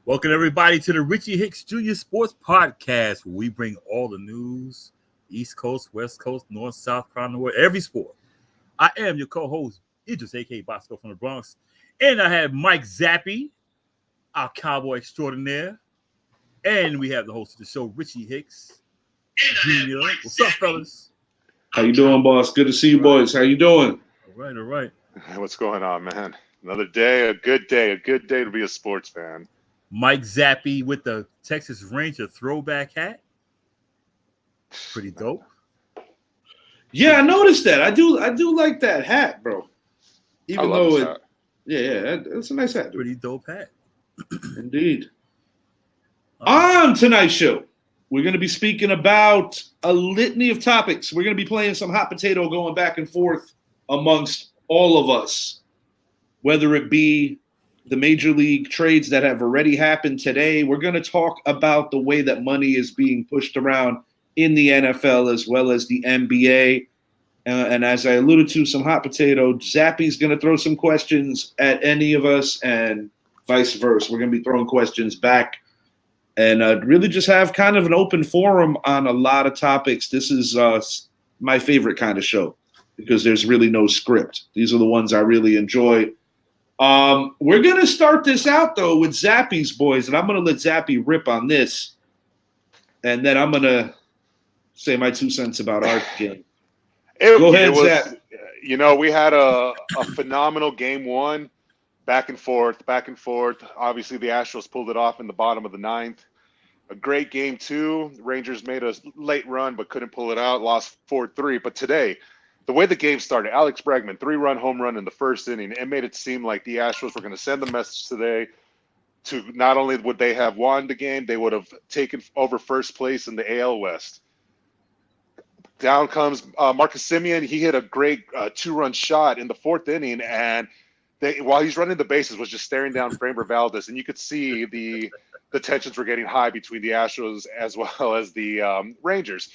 Welcome, everybody, to the Richie Hicks Jr. Sports Podcast, where we bring all the news, East Coast, West Coast, North, South, around the world, every sport. I am your co-host, Idris, a.k.a. Bosco from the Bronx, and I have Mike Zappy, our cowboy extraordinaire, and we have the host of the show, Richie Hicks Jr. What's up, fellas? How you doing, boss? Good to see you, boys. How you doing? All right. What's going on, man? Another day, a good day to be a sports fan. Mike Zappy with the Texas Ranger throwback hat. Pretty dope. Yeah, I noticed that. I do like that hat, bro. Even though it, hat. yeah, it's a nice hat. Dude. Pretty dope hat. Indeed. On tonight's show, we're going to be speaking about a litany of topics. We're going to be playing some hot potato, going back and forth amongst all of us, whether it be the major league trades that have already happened today. We're going to talk about the way that money is being pushed around in the NFL as well as the NBA. And as I alluded to, some hot potato. Zappy's going to throw some questions at any of us and vice versa. We're going to be throwing questions back and really just have kind of an open forum on a lot of topics. This is my favorite kind of show because there's really no script. These are the ones I really enjoy. We're going to start this out, though, with Zappy's boys, and I'm going to let Zappy rip on this, and then I'm going to say my 2 cents about our game. Go ahead, Zapp. We had a phenomenal game one, back and forth. Obviously, the Astros pulled it off in the bottom of the ninth. A great game two. Rangers made a late run but couldn't pull it out, lost 4-3. But today, the way the game started, Alex Bregman, 3-run home run in the first inning. It made it seem like the Astros were going to send the message today to not only would they have won the game, they would have taken over first place in the AL West. Down comes Marcus Semien. He hit a great 2-run shot in the fourth inning, and while he's running the bases, was just staring down Framber Valdez, and you could see the tensions were getting high between the Astros as well as the Rangers.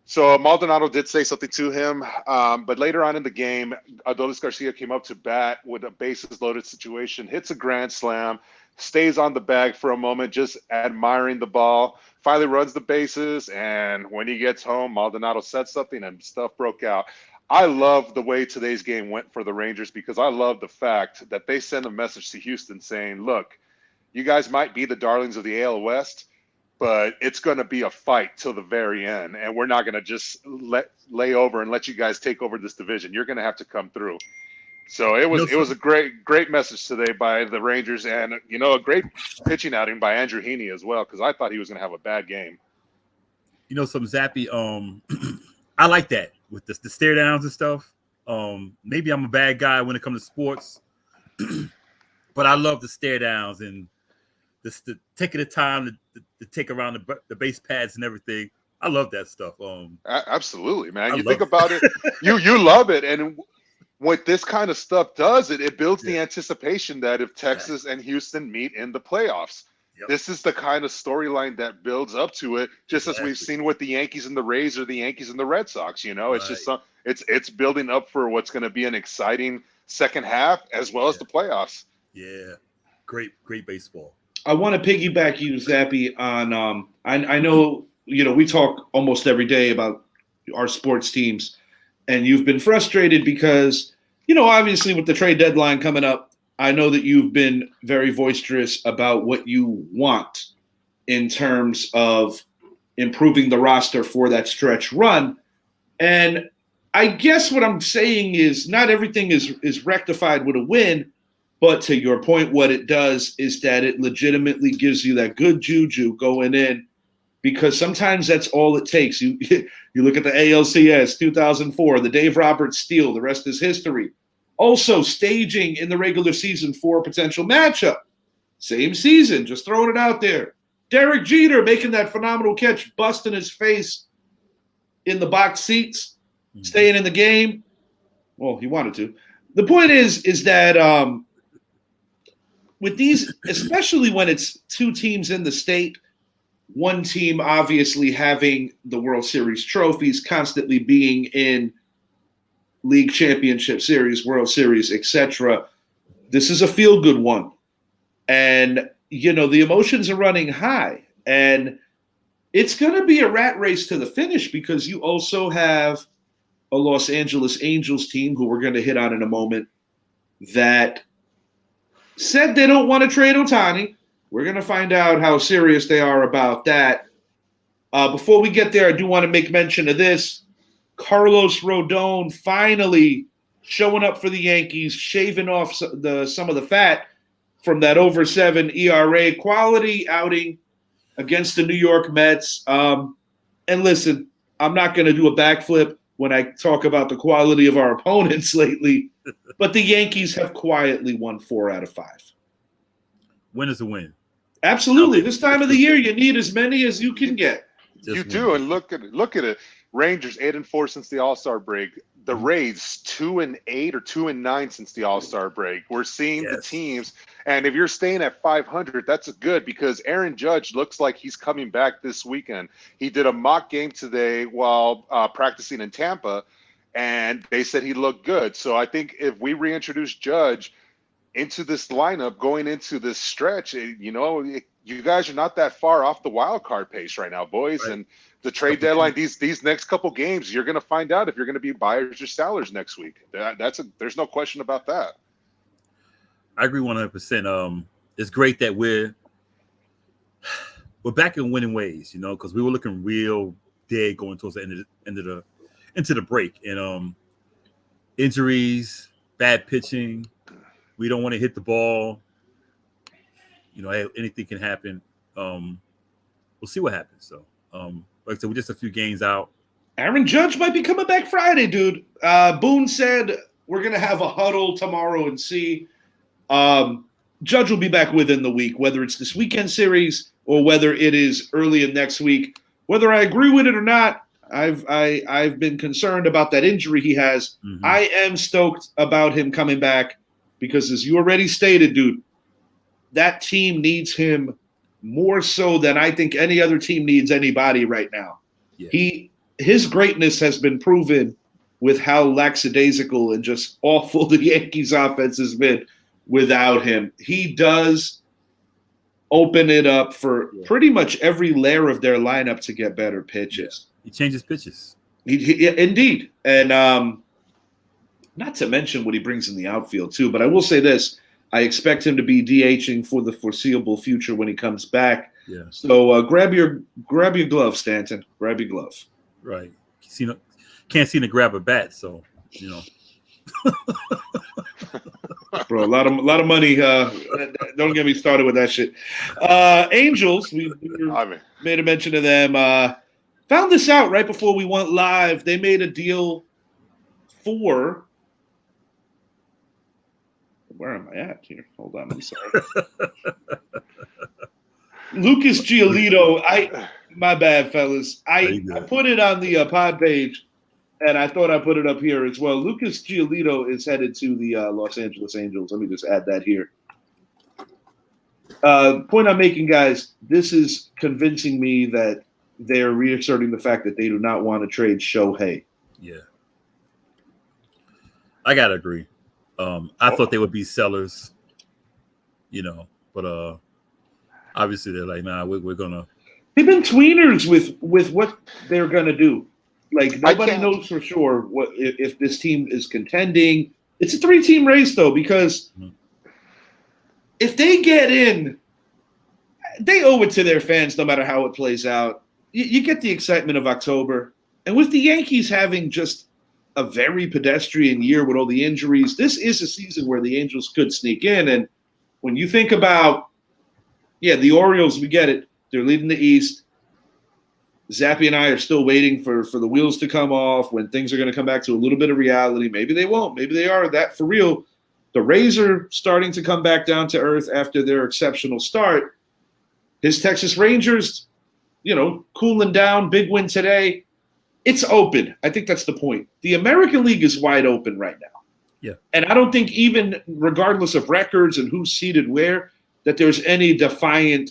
So Maldonado did say something to him, but later on in the game, Adolis Garcia came up to bat with a bases-loaded situation, hits a grand slam, stays on the bag for a moment, just admiring the ball, finally runs the bases, and when he gets home, Maldonado said something and stuff broke out. I love the way today's game went for the Rangers because I love the fact that they send a message to Houston saying, look, you guys might be the darlings of the AL West, but it's going to be a fight till the very end, and we're not going to just lay over and let you guys take over this division. You're going to have to come through. So it was a great message today by the Rangers, and a great pitching outing by Andrew Heaney as well, because I thought he was going to have a bad game. Some Zappy. I like that with the stare downs and stuff. Maybe I'm a bad guy when it comes to sports, but I love the stare downs and the taking the time to take around the base pads and everything. I love that stuff. Absolutely, man. You think about it, you love it, and what this kind of stuff does, it builds the anticipation that if Texas and Houston meet in the playoffs, this is the kind of storyline that builds up to it, just as we've seen with the Yankees and the Rays or the Yankees and the Red Sox. It's just it's building up for what's going to be an exciting second half as well as the playoffs. Yeah, great baseball. I want to piggyback you, Zappy, on I know we talk almost every day about our sports teams, and you've been frustrated because obviously with the trade deadline coming up, I know that you've been very boisterous about what you want in terms of improving the roster for that stretch run. And I guess what I'm saying is not everything is rectified with a win. But to your point, what it does is that it legitimately gives you that good juju going in, because sometimes that's all it takes. You look at the ALCS 2004, the Dave Roberts steal, the rest is history. Also staging in the regular season for a potential matchup. Same season, just throwing it out there. Derek Jeter making that phenomenal catch, busting his face in the box seats, staying in the game. Well, he wanted to. The point is that with these, especially when it's two teams in the state, one team obviously having the World Series trophies, constantly being in League Championship Series, World Series, etc. This is a feel-good one. And the emotions are running high, and it's going to be a rat race to the finish because you also have a Los Angeles Angels team who we're going to hit on in a moment that said they don't want to trade Ohtani. We're going to find out how serious they are about that. Before we get there, I do want to make mention of this. Carlos Rodon finally showing up for the Yankees, shaving off some of the fat from that over 7 ERA. Quality outing against the New York Mets. And listen, I'm not going to do a backflip when I talk about the quality of our opponents lately, but the Yankees have quietly won 4 out of 5. Win is a win. Absolutely. This time of the year, you need as many as you can get. You do, and look at it. Rangers 8-4 since the All-Star break. The Rays 2-8 or 2-9 since the All-Star break. We're seeing the teams, and if you're staying at 500, that's good because Aaron Judge looks like he's coming back this weekend. He did a mock game today while practicing in Tampa, and they said he looked good. So I think if we reintroduce Judge into this lineup going into this stretch, you guys are not that far off the wild card pace right now, boys. Right. And the trade deadline, these next couple games, you're going to find out if you're going to be buyers or sellers next week. There's no question about that. I agree 100%. It's great that we're back in winning ways, because we were looking real dead going towards the into the break, and injuries, bad pitching. We don't want to hit the ball. Anything can happen. We'll see what happens. So, like I said, we're just a few games out. Aaron Judge might be coming back Friday, dude. Boone said we're going to have a huddle tomorrow and see. Judge will be back within the week, whether it's this weekend series or whether it is early in next week. Whether I agree with it or not, I've been concerned about that injury he has. Mm-hmm. I am stoked about him coming back because, as you already stated, dude, that team needs him more so than I think any other team needs anybody right now. Yeah. His greatness has been proven with how lackadaisical and just awful the Yankees offense has been without him. He does open it up for pretty much every layer of their lineup to get better pitches. Yeah. He changes pitches. He indeed. And not to mention what he brings in the outfield too, but I will say this. I expect him to be DHing for the foreseeable future when he comes back. Yeah. So grab your glove, Stanton. Grab your glove. Right. Can't seem to grab a bat, so Bro, a lot of money. Don't get me started with that shit. Angels, we made a mention of them. Found this out right before we went live. They made a deal for. Where am I at here? Hold on, I'm sorry. Lucas Giolito. My bad, fellas. I put it on the pod page, and I thought I put it up here as well. Lucas Giolito is headed to the Los Angeles Angels. Let me just add that here. Point I'm making, guys, this is convincing me that they're reasserting the fact that they do not want to trade Shohei. Yeah. I got to agree. I thought they would be sellers, but obviously they're like, nah, we're gonna. They've been tweeners with what they're gonna do. Like nobody knows for sure what if this team is contending. It's a 3-team race though, because if they get in, they owe it to their fans no matter how it plays out. You get the excitement of October, and with the Yankees having just a very pedestrian year with all the injuries, this is a season where the Angels could sneak in. And when you think about, the Orioles, we get it. They're leading the East. Zappy and I are still waiting for the wheels to come off, when things are going to come back to a little bit of reality. Maybe they won't. Maybe they are. That for real. The Rays are starting to come back down to earth after their exceptional start. His Texas Rangers, cooling down, big win today. It's open. I think that's the point. The American League is wide open right now. Yeah. And I don't think even regardless of records and who's seated where, that there's any defiant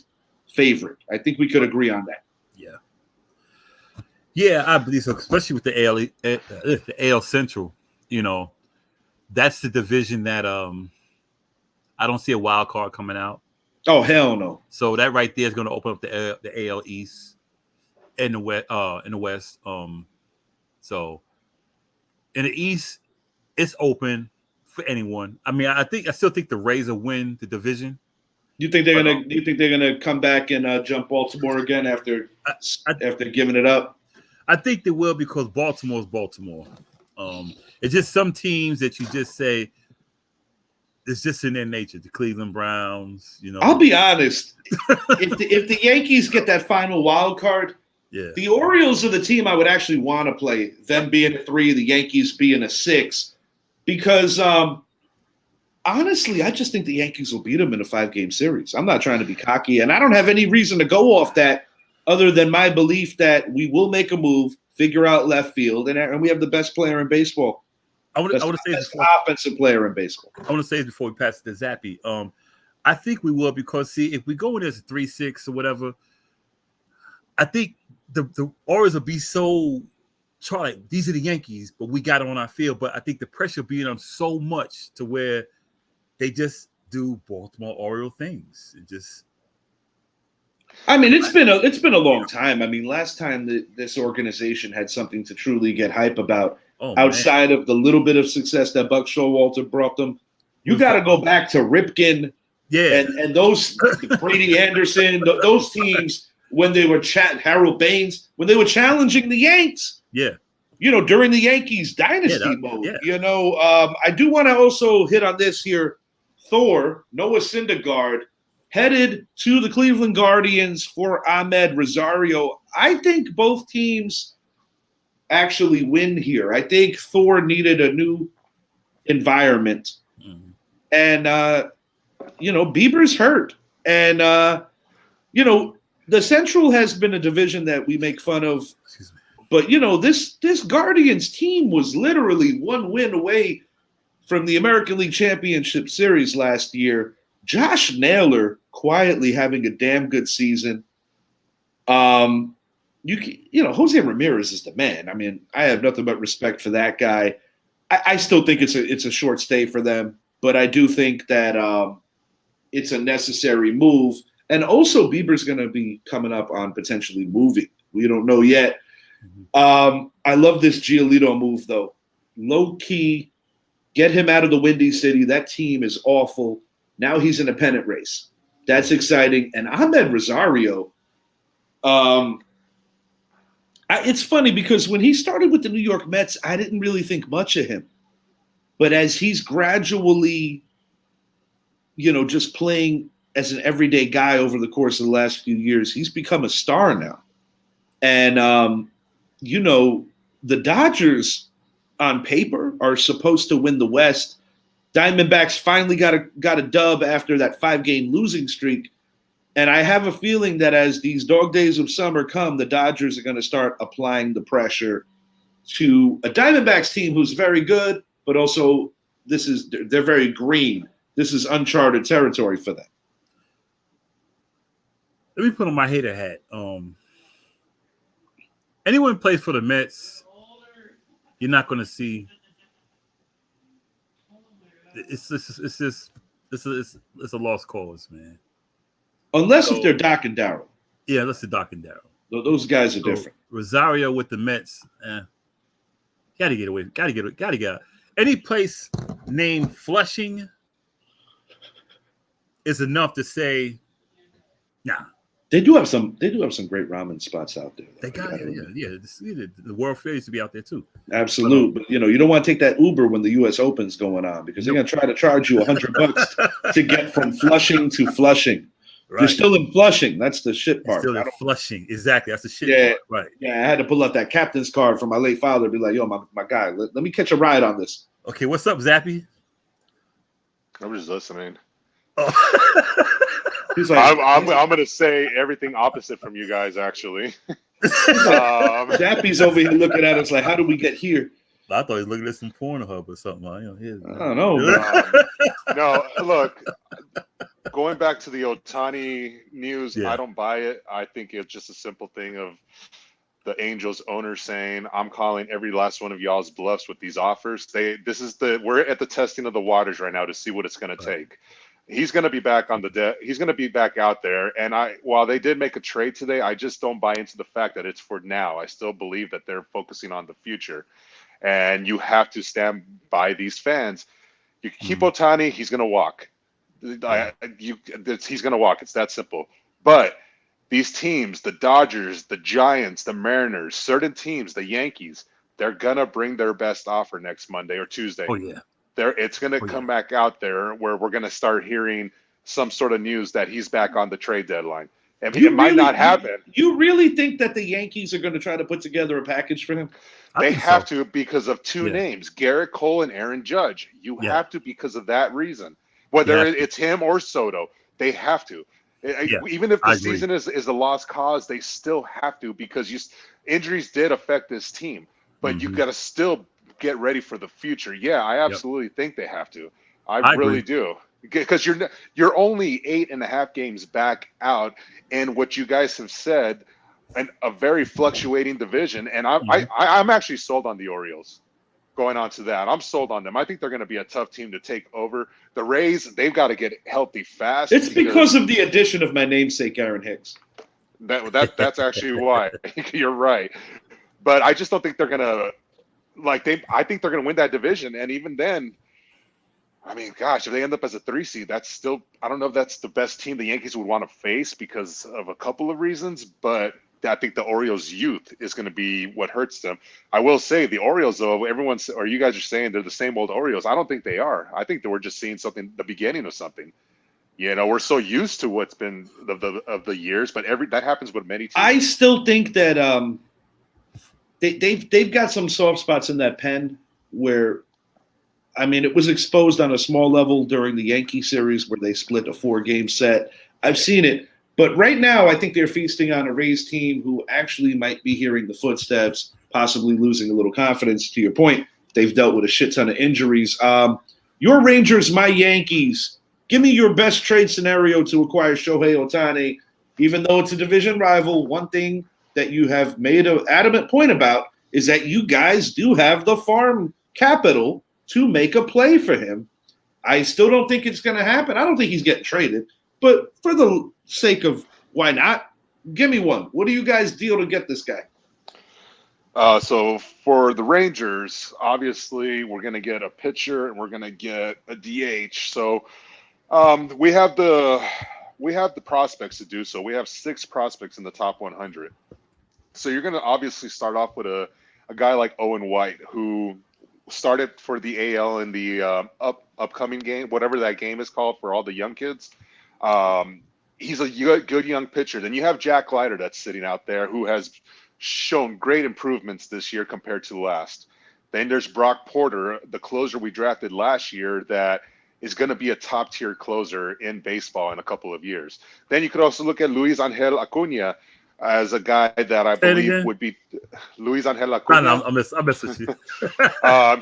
favorite. I think we could agree on that. Yeah. Yeah, I believe so, especially with the AL Central. That's the division that I don't see a wild card coming out. Oh hell no! So that right there is going to open up the AL East in the West. So in the East, it's open for anyone. I mean, I still think the Rays will win the division. Do you think they're gonna come back and jump Baltimore again after giving it up? I think they will because Baltimore's Baltimore. It's just some teams that you just say it's just in their nature. The Cleveland Browns, you know. I'll be honest. if the Yankees get that final wild card, yeah, the Orioles are the team I would actually want to play. Them being a 3, the Yankees being a 6, because honestly, I just think the Yankees will beat them in a 5-game series. I'm not trying to be cocky, and I don't have any reason to go off that other than my belief that we will make a move, figure out left field, and we have the best player in baseball. I want to say best offensive player in baseball. I want to say this before we pass it to Zappy. I think we will because see if we go in as a 3-6 or whatever, I think the Orioles will be so Charlie. These are the Yankees, but we got it on our field. But I think the pressure being on so much to where they just do Baltimore Oriole things. It just. I mean, it's been a long time. I mean, last time this organization had something to truly get hype about, outside of the little bit of success that Buck Showalter brought them, you got to go back to Ripken, and those Brady Anderson, those teams when they were Harold Baines, when they were challenging the Yanks. Yeah, you know, during the Yankees dynasty mode. Yeah. You know, I do want to also hit on this here. Thor, Noah Syndergaard, headed to the Cleveland Guardians for Ahmed Rosario. I think both teams actually win here. I think Thor needed a new environment. Mm-hmm. And, you know, Bieber's hurt. And, you know, the Central has been a division that we make fun of. But, you know, this Guardians team was literally one win away from the American League Championship Series last year. Josh Naylor quietly having a damn good season. You know, Jose Ramirez is the man. I mean, I have nothing but respect for that guy. I still think it's a short stay for them, but I do think that it's a necessary move. And also, Bieber's going to be coming up on potentially moving. We don't know yet. Mm-hmm. I love this Giolito move, though. Low key, get him out of the Windy City. That team is awful. Now he's in a pennant race. That's exciting. And Ahmed Rosario, it's funny because when he started with the New York Mets, I didn't really think much of him. But as he's gradually, you know, just playing as an everyday guy over the course of the last few years, he's become a star now. And, you know, the Dodgers on paper are supposed to win the West. Diamondbacks finally got a dub after that 5-game losing streak. And I have a feeling that as these dog days of summer come, the Dodgers are going to start applying the pressure to a Diamondbacks team who's very good, but also they're very green. This is uncharted territory for them. Let me put on my hater hat. Anyone who plays for the Mets, you're not going to see. It's a lost cause, man. Unless if they're Doc and Darryl. Yeah, unless they're Doc and Darryl. Those guys are different. Rosario with the Mets, gotta get away. Gotta get out. Any place named Flushing is enough to say, nah. They do have some great ramen spots out there. They got the World Fair used to be out there too. Absolutely, but you know you don't want to take that Uber when the U.S. Open's going on because they're gonna try to charge you $100 to get from Flushing to Flushing. Right. You're still in Flushing. That's the shit part. Still in Flushing, exactly. That's the shit part. Right. Yeah, I had to pull out that captain's card from my late father to be like, yo, my guy, let me catch a ride on this. Okay, what's up, Zappy? I'm just listening. Oh. He's like, I'm going to say everything opposite from you guys, actually. Zappy's over here looking at us like, how do we get here? I thought he was looking at some Pornhub or something. I don't know. No, look, going back to the Ohtani news, I don't buy it. I think it's just a simple thing of the Angels owner saying, I'm calling every last one of y'all's bluffs with these offers. We're at the testing of the waters right now to see what it's going to take. He's going to be back on the he's going to be back out there. And while they did make a trade today, I just don't buy into the fact that it's for now. I still believe that they're focusing on the future. And you have to stand by these fans. You keep Ohtani, he's going to walk. He's going to walk. It's that simple. But these teams, the Dodgers, the Giants, the Mariners, certain teams, the Yankees, they're going to bring their best offer next Monday or Tuesday. Oh, yeah. It's going to come back out there where we're going to start hearing some sort of news that he's back on the trade deadline. And it might not happen. You really think that the Yankees are going to try to put together a package for him? They have to because of two names, Garrett Cole and Aaron Judge. You have to because of that reason. Whether it's him or Soto, they have to. Even if the season is a lost cause, they still have to because injuries did affect this team. But you've got to still get ready for the future. Yeah, I absolutely think they have to. I really do. Because you're only 8.5 games back out, and what you guys have said, a very fluctuating division. And I'm actually sold on the Orioles. Going on to that, I'm sold on them. I think they're going to be a tough team to take over. The Rays, they've got to get healthy fast. It's because of the addition of my namesake, Aaron Hicks. That's actually why. You're right. But I just don't think they're going to I think they're going to win that division. And even then, I mean, gosh, if they end up as a 3 seed, that's still, I don't know if that's the best team the Yankees would want to face because of a couple of reasons, but I think the Orioles' youth is going to be what hurts them. I will say the Orioles, though, you guys are saying they're the same old Orioles. I don't think they are. I think that we're just seeing something, the beginning of something. We're so used to what's been of the years, but that happens with many teams. I still think that they've got some soft spots in that pen where, I mean, it was exposed on a small level during the Yankee series where they split a 4-game set. I've seen it. But right now, I think they're feasting on a Rays team who actually might be hearing the footsteps, possibly losing a little confidence. To your point, they've dealt with a shit ton of injuries. Your Rangers, my Yankees. Give me your best trade scenario to acquire Shohei Ohtani. Even though it's a division rival, one thing that you have made an adamant point about is that you guys do have the farm capital to make a play for him. I still don't think it's going to happen. I don't think he's getting traded. But for the sake of why not, give me one. What do you guys deal to get this guy? So for the Rangers, obviously we're going to get a pitcher and we're going to get a DH. So we have the prospects to do so. We have 6 prospects in the top 100. So you're going to obviously start off with a guy like Owen White, who started for the AL in the upcoming game, whatever that game is called for all the young kids. He's a good young pitcher. Then you have Jack Leiter that's sitting out there who has shown great improvements this year compared to last. Then there's Brock Porter, the closer we drafted last year that is going to be a top-tier closer in baseball in a couple of years. Then you could also look at Luis Angel Acuna as a guy that I believe would be Luis Angel Acuna. No, I miss with you.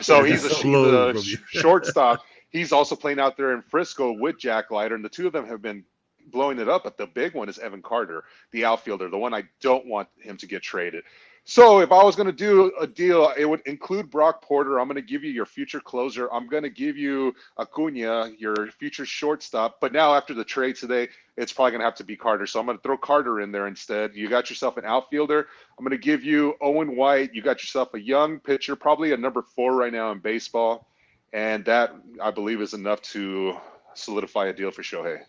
So he's a shortstop. He's also playing out there in Frisco with Jack Leiter, and the two of them have been blowing it up. But the big one is Evan Carter, the outfielder, the one I don't want him to get traded. So if I was going to do a deal, it would include Brock Porter. I'm going to give you your future closer. I'm going to give you Acuna, your future shortstop. But now after the trade today, it's probably going to have to be Carter. So I'm going to throw Carter in there instead. You got yourself an outfielder. I'm going to give you Owen White. You got yourself a young pitcher, probably a number 4 right now in baseball. And that, I believe, is enough to solidify a deal for Shohei.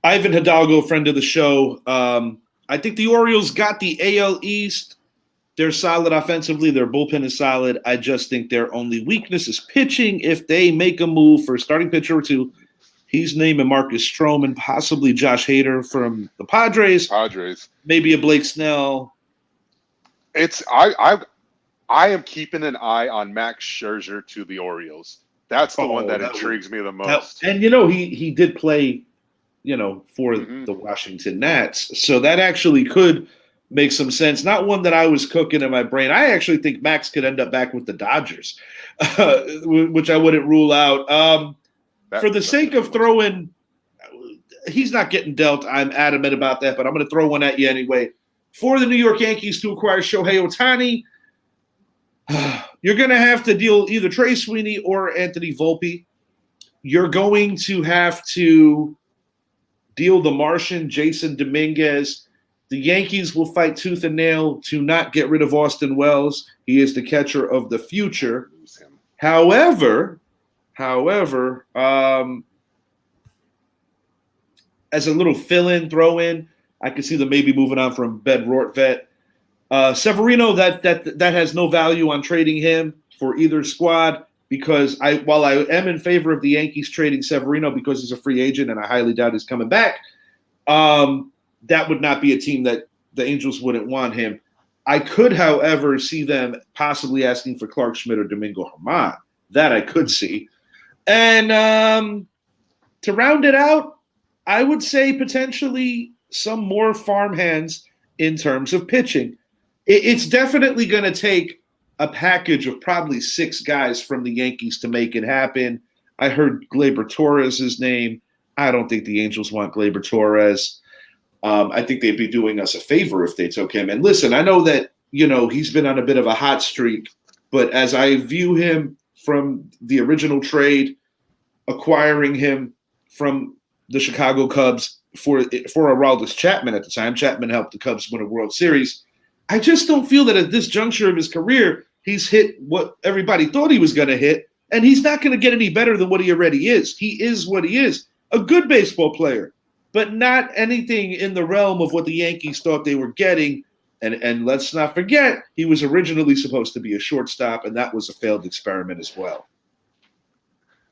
Ivan Hidalgo, friend of the show. I think the Orioles got the AL East. They're solid offensively. Their bullpen is solid. I just think their only weakness is pitching. If they make a move for a starting pitcher or two, he's naming Marcus Stroman, possibly Josh Hader from the Padres. Maybe a Blake Snell. I am keeping an eye on Max Scherzer to the Orioles. That's the one that intrigues me the most. And, he did play for the Washington Nats. So that actually could make some sense. Not one that I was cooking in my brain. I actually think Max could end up back with the Dodgers, which I wouldn't rule out. For the sake of throwing, he's not getting dealt. I'm adamant about that, but I'm going to throw one at you anyway. For the New York Yankees to acquire Shohei Ohtani, you're going to have to deal either Trey Sweeney or Anthony Volpe. you're going to have to deal the Martian, Jason Dominguez. The Yankees will fight tooth and nail to not get rid of Austin Wells. He is the catcher of the future. However, as a little fill-in, throw-in, I could see them maybe moving on from Ben Rortvedt. Severino, that has no value on trading him for either squad because while I am in favor of the Yankees trading Severino because he's a free agent and I highly doubt he's coming back, that would not be a team that the Angels wouldn't want him. I could, however, see them possibly asking for Clark Schmidt or Domingo Germán. That I could see. And to round it out, I would say potentially some more farmhands in terms of pitching. It's definitely going to take a package of probably 6 guys from the Yankees to make it happen. I heard Gleyber Torres' name. I don't think the Angels want Gleyber Torres. I think they'd be doing us a favor if they took him. And listen, I know that, he's been on a bit of a hot streak, but as I view him from the original trade, acquiring him from the Chicago Cubs for Aroldis Chapman at the time, Chapman helped the Cubs win a World Series. I just don't feel that at this juncture of his career, he's hit what everybody thought he was going to hit, and he's not going to get any better than what he already is. He is what he is, a good baseball player, but not anything in the realm of what the Yankees thought they were getting. And let's not forget, he was originally supposed to be a shortstop, and that was a failed experiment as well.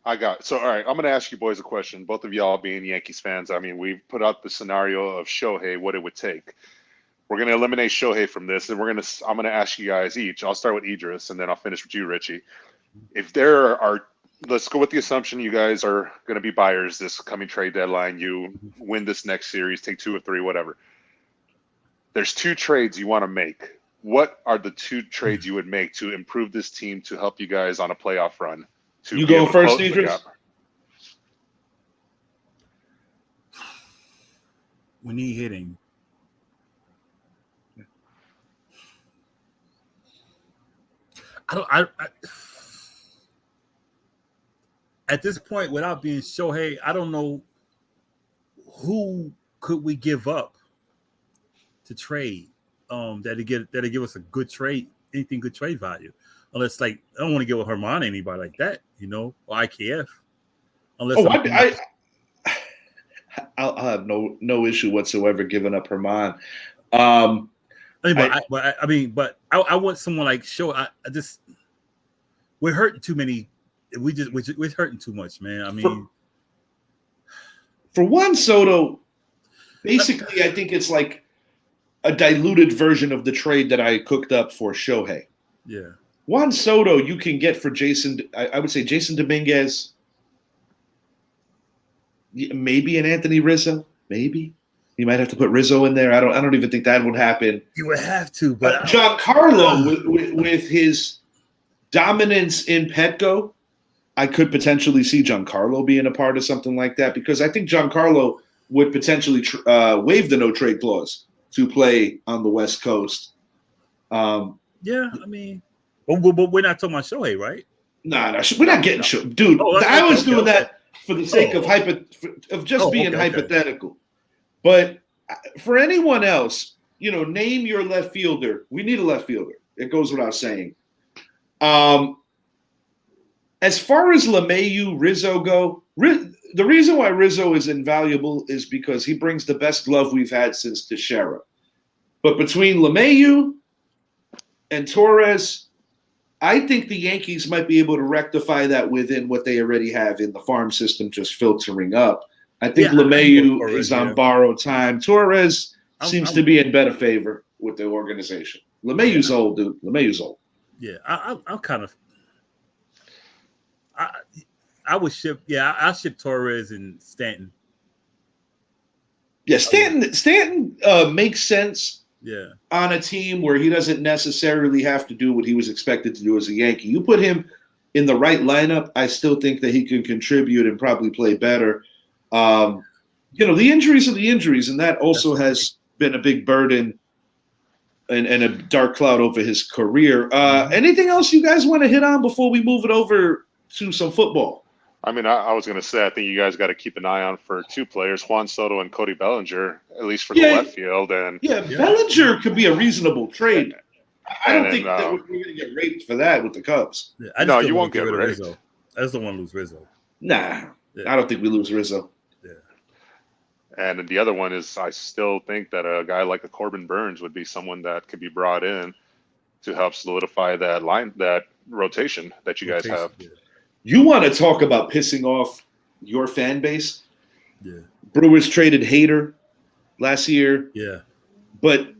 All right, I'm going to ask you boys a question. Both of y'all being Yankees fans, I mean, we've put out the scenario of Shohei, what it would take. We're going to eliminate Shohei from this, and I'm going to ask you guys each. I'll start with Idris, and then I'll finish with you, Richie. If there are, let's go with the assumption you guys are going to be buyers this coming trade deadline. You win this next series, take 2 or 3, whatever. There's 2 trades you want to make. What are the 2 trades you would make to improve this team to help you guys on a playoff run? You go first, Idris? We need hitting. I at this point, without being Shohei, I don't know who could we give up to trade that'll give us a good trade, anything good trade value. Unless, I don't want to give a Germán anybody like that, or IKF. Unless I'll have no issue whatsoever giving up Germán. But I want someone like Show. We're hurting too many. We're hurting too much, man. I mean, for Juan Soto, basically, I think it's like a diluted version of the trade that I cooked up for Shohei. Yeah. Juan Soto, you can get for Jason. I would say Jason Dominguez, maybe an Anthony Rizzo, maybe you might have to put Rizzo in there. I don't even think that would happen. You would have to, but Giancarlo with his dominance in Petco, I could potentially see Giancarlo being a part of something like that because I think Giancarlo would potentially waive the no trade clause to play on the West Coast. Yeah, I mean. But we're not talking about Shohei, right? No, we're not getting Shohei. Dude, I was doing that for the sake of being hypothetical. But for anyone else, name your left fielder. We need a left fielder. It goes without saying. As far as LeMahieu, Rizzo go, the reason why Rizzo is invaluable is because he brings the best glove we've had since Teixeira. But between LeMahieu and Torres, I think the Yankees might be able to rectify that within what they already have in the farm system just filtering up. I think LeMahieu is on borrowed time. Torres seems to be in better favor with the organization. LeMahieu's old, dude. LeMahieu's old. Yeah, I'm kind of I would ship I'll ship Torres and Stanton. Yeah, Stanton makes sense. Yeah, on a team where he doesn't necessarily have to do what he was expected to do as a Yankee. You put him in the right lineup, I still think that he can contribute and probably play better. The injuries are the injuries, and that also has been a big burden and a dark cloud over his career. Anything else you guys want to hit on before we move it over to some football? I mean, I was going to say, I think you guys got to keep an eye on for two players, Juan Soto and Cody Bellinger, at least for the left field. And Bellinger could be a reasonable trade. I don't And think then, that we're going to get raped for that with the Cubs. Yeah, No, you won't get rid of Rizzo. I just don't want to lose Rizzo. Nah, I don't think we lose Rizzo. And the other one is, I still think that a guy like a Corbin Burns would be someone that could be brought in to help solidify that rotation that you guys have. Yeah. You want to talk about pissing off your fan base? Yeah. Brewers traded Hader last year. Yeah. But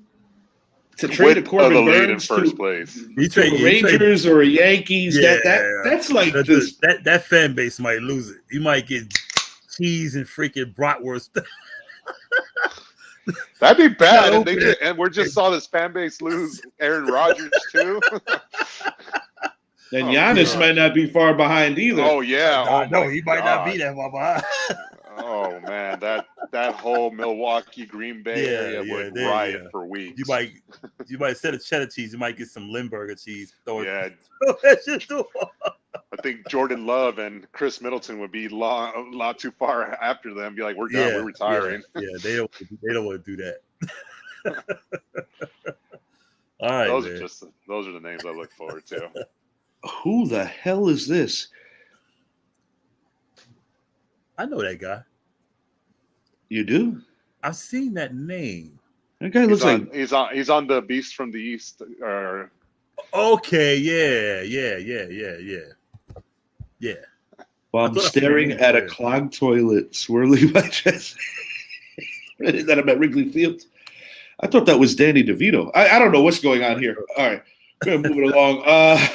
to trade a Corbin lead Burns in first to place, a Rangers or a Yankees, that's like that fan base might lose it. You might get cheese and freaking bratwurst. That'd be bad. And we just saw this fan base lose Aaron Rodgers too. And Giannis might not be far behind either. Oh yeah. No, he might not be that far behind. Oh man, that whole Milwaukee Green Bay area would riot for weeks. You might instead of cheddar cheese, you might get some Limburger cheese. I think Jordan Love and Chris Middleton would be a lot too far after them. Be like, we're done, we're retiring. Yeah, they don't want to do that. All right, those are the names I look forward to. Who the hell is this? I know that guy. You do? I've seen that name. That guy looks like he's on the Beast from the East. Okay, yeah. Well, I'm staring at a clogged toilet swirling my chest. That I'm at Wrigley Field. I thought that was Danny DeVito. I don't know what's going on here. All right, we're gonna move it along.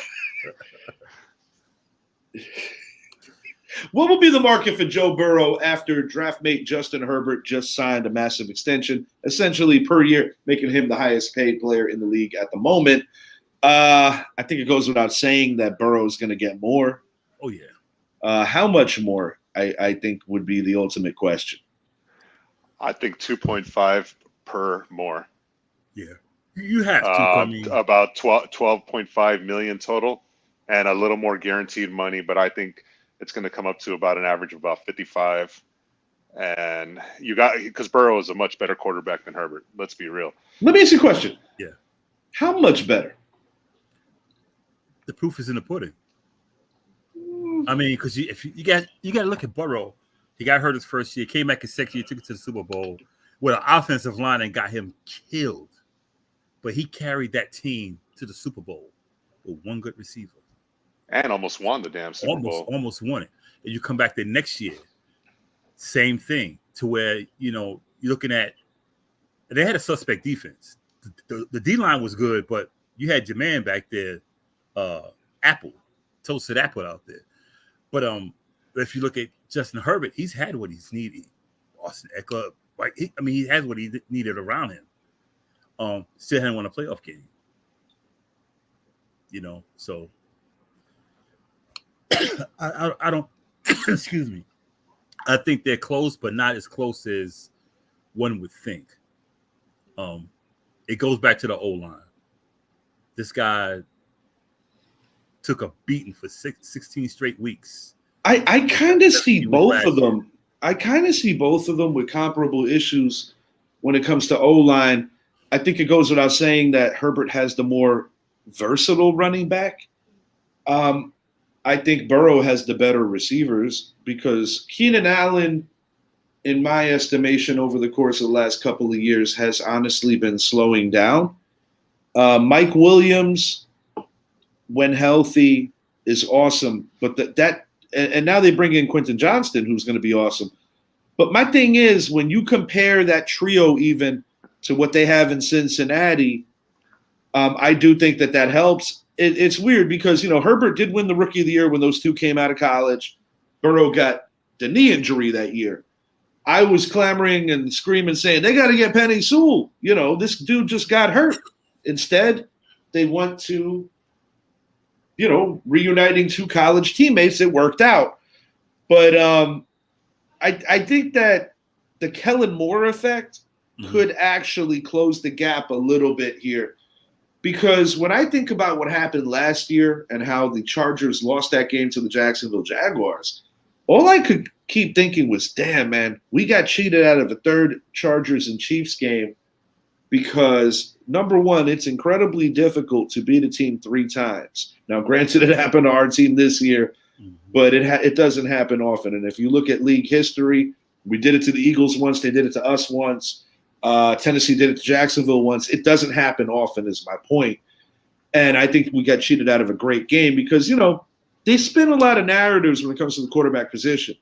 What will be the market for Joe Burrow after draft mate Justin Herbert just signed a massive extension, essentially per year, making him the highest paid player in the league at the moment? I think it goes without saying that Burrow is going to get more. Oh, yeah. How much more, I think, would be the ultimate question. I think 2.5 per more. Yeah. You have to. About 12.5 million total and a little more guaranteed money, but I think it's going to come up to about an average of about 55. And because Burrow is a much better quarterback than Herbert. Let's be real. Let me ask you a question. Yeah. How much better? The proof is in the pudding. I mean, because you got to look at Burrow. He got hurt his first year, came back his second year, took it to the Super Bowl with an offensive line and got him killed. But he carried that team to the Super Bowl with one good receiver. And almost won the damn Super Bowl. Almost won it. And you come back the next year, same thing, to where, you're looking at – they had a suspect defense. The D-line was good, but you had your man back there, Toasted Apple out there. But if you look at Justin Herbert, he's had what he's needed. Austin Eckler, right? He has what he needed around him. Still hadn't won a playoff game. So I don't excuse me. I think they're close, but not as close as one would think. It goes back to the O-line. This guy took a beating for 16 straight weeks. I kind of see both of them. I kind of see both of them with comparable issues when it comes to O-line. I think it goes without saying that Herbert has the more versatile running back. I think Burrow has the better receivers because Keenan Allen, in my estimation, over the course of the last couple of years, has honestly been slowing down. Mike Williams, when healthy, is awesome, but and now they bring in Quentin Johnston, who's going to be awesome. But my thing is, when you compare that trio even to what they have in Cincinnati, I do think that helps. It's weird because, Herbert did win the Rookie of the Year when those two came out of college. Burrow got the knee injury that year. I was clamoring and screaming, saying, they got to get Penei Sewell. This dude just got hurt. Instead, they went to, reuniting two college teammates. It worked out. But I think that the Kellen Moore effect could actually close the gap a little bit here. Because when I think about what happened last year and how the Chargers lost that game to the Jacksonville Jaguars, all I could keep thinking was, damn, man, we got cheated out of a third Chargers and Chiefs game because, number one, it's incredibly difficult to beat a team 3 times. Now, granted, it happened to our team this year, but it doesn't happen often. And if you look at league history, we did it to the Eagles once. They did it to us once. Tennessee did it to Jacksonville once. It doesn't happen often is my point. And I think we got cheated out of a great game because, they spin a lot of narratives when it comes to the quarterback position.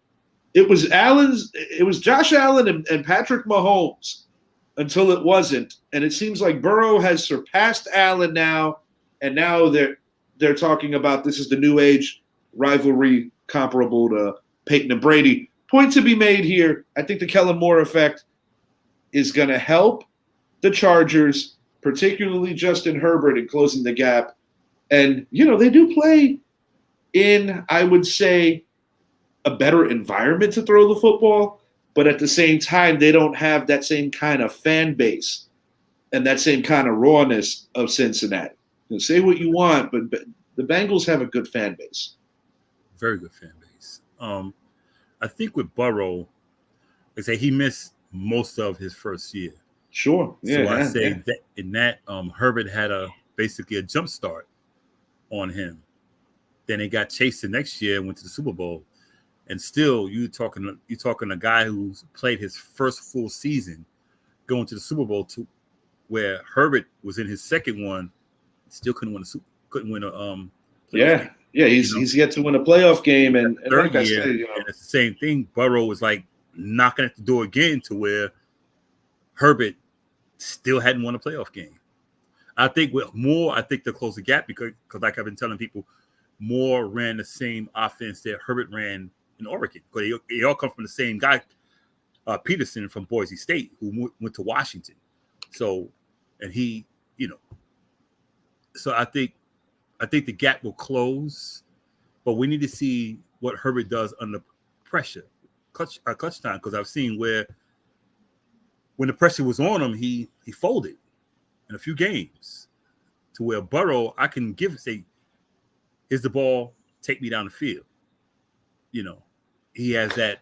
It was Josh Allen and Patrick Mahomes until it wasn't. And it seems like Burrow has surpassed Allen now. And now they're talking about this is the new age rivalry comparable to Peyton and Brady. Point to be made here. I think the Kellen Moore effect is going to help the Chargers, particularly Justin Herbert, in closing the gap. And, they do play in, I would say, a better environment to throw the football, but at the same time, they don't have that same kind of fan base and that same kind of rawness of Cincinnati. Say what you want, but the Bengals have a good fan base. Very good fan base. I think with Burrow, they say he missed most of his first year. Sure. Yeah, so I say that in that Herbert had basically a jump start on him. Then they got chased the next year and went to the Super Bowl. And still, you're talking a guy who's played his first full season going to the Super Bowl where Herbert was in his second one, still couldn't win a playoff game. Yeah, he's yet to win a playoff game, and third like year, and it's the same thing. Burrow was like knocking at the door again to where Herbert still hadn't won a playoff game. I think with Moore, they'll close the gap because like I've been telling people, Moore ran the same offense that Herbert ran in Oregon. Because they all come from the same guy, Peterson from Boise State, who went to Washington. So, and he, so I think the gap will close, but we need to see what Herbert does under pressure, clutch time. Because I've seen where when the pressure was on him, he folded in a few games. To where Burrow, I can say, here's the ball, take me down the field. He has that